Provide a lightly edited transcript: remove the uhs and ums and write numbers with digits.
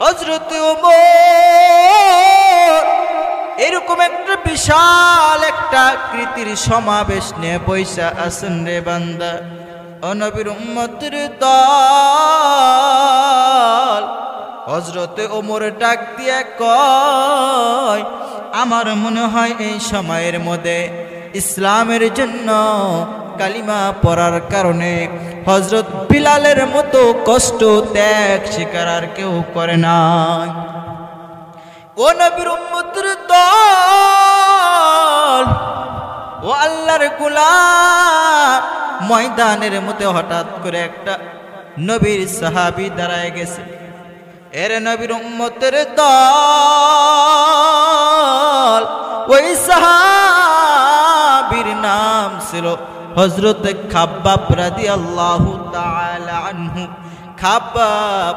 হযরত ওমর এরকম একটা বিশাল একটা আকৃতির সমাবেশ নিয়ে বৈশা আছেন রে বান্দা। ও নবীর উম্মতের দল, হযরত ওমর ডাক দিয়ে কয়, আমার মনে হয় এই সময়ের মধ্যে ইসলামের জন্য কালিমা পড়ার কারণে হযরত বিলালের মতো কষ্ট ত্যাগ স্বীকার আর কেউ করে নাই। ও নবীর উম্মতের দল, ও আল্লাহর গোলাম, ময়দানের মধ্যে হঠাৎ করে একটা নবীর সাহাবী দাঁড়ায় গেছে। এর নবীর উম্মতের দল, ওই সাহাবীর নাম ছিল হযরত খাব্বাব রাদিয়াল্লাহু তাআলা আনহু। খাব্বাব